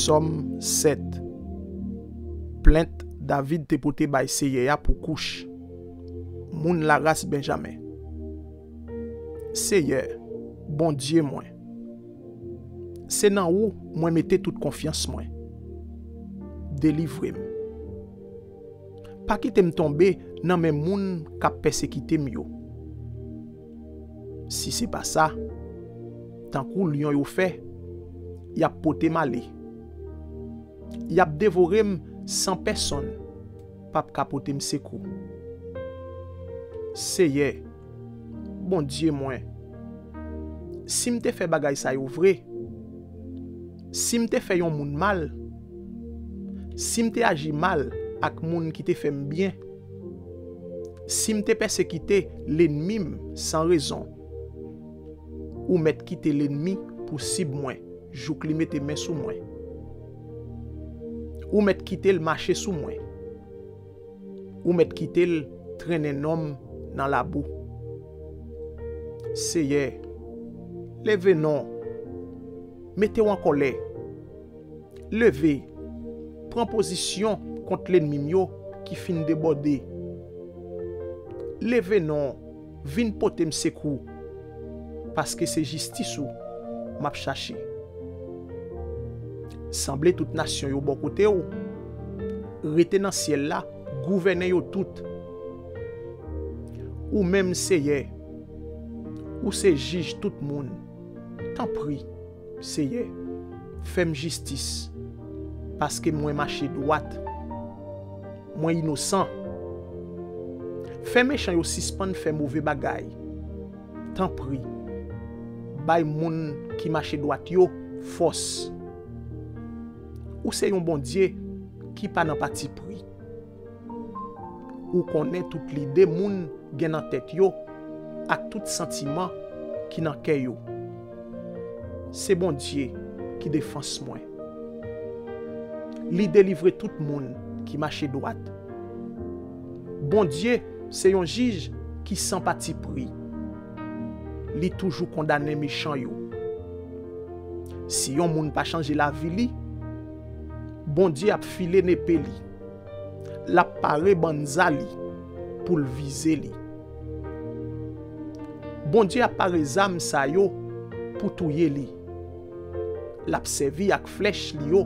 Somme 7. Plainte David te pote bay Seye pour couche. Moun la race Benjamin. Seye, bon Dieu moi. C'est nan ou moi mette toute confiance moi. Délivrez-moi. Pas quitte me tomber nan men moun k'ap persécuter m'yo. Si c'est pas ça, tant kou lion yo fait, y a pote malé. Y a dévoré sans personne, pas capote m'sekou. Seye, bon Dieu moi. Si m'te fait bagay sa yo vrai, si m'te fait yon moun mal, si m'te agi mal ak moun qui te fait bien, si m'te persécuté l'ennemi sans raison, ou m'être quitté l'ennemi pour cible moi, jou li mette main sous moi, ou m'être quitté le marché sous moi, ou m'être quitté le traîner nom dans la boue. Seye, levez non, mettez-vous en colère, levez, prends position contre l'ennemi qui fin déborder. Levez non, vin pote m'sekou, parce que c'est justice ou m'a cherché. Semble toute nation yo bon côté ou, rete dans ciel là, gouverner yo tout. Ou même Seye, ou c'est juge tout monde. T'en prie, Seye, fais-moi justice, parce que moi marché droite, moi innocent. Fais méchant yo suspend fait mauvais bagay. T'en prie, bay moun qui marché droite yo force. Ou c'est un bon Dieu qui pas nan parti pris. Ou connaît toute l'idée moun gen en tête yo ak tout sentiment qui nan cœur yo. C'est bon Dieu qui défense moi. Li délivre tout moun qui marche droite. Bon Dieu, c'est un juge qui sans parti pris. Li toujours condamné méchant yo. Si yon moun pas changer la vie li, bon Dieu a filé n'épée li. La paré banzali pour le viser li. Bon Dieu a paré zam sa yo pour touyer li. L'a servi ak flèche li yo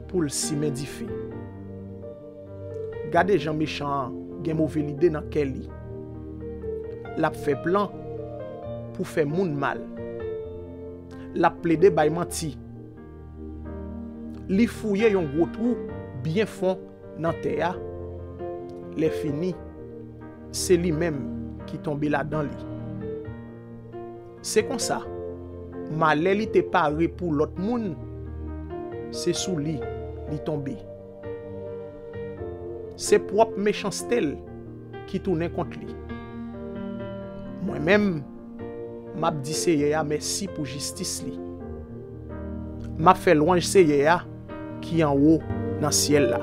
pour le simédifier. Gade gens méchant gen mauvais idée dans quel li. L'a fait plan pour faire moun mal. L'a plaidé bay menti. Li fouye yon gros trou bien fond dans terre. Les fini, c'est lui-même qui tombe là-dedans li. C'est comme ça. Malè li te paré pour l'autre moun, c'est sous li tombé. C'est propre méchanceté qui tourne contre lui. Moi-même, m'a dit Seye merci pour justice li. M'a fait louange Seye qui en haut dans ciel là.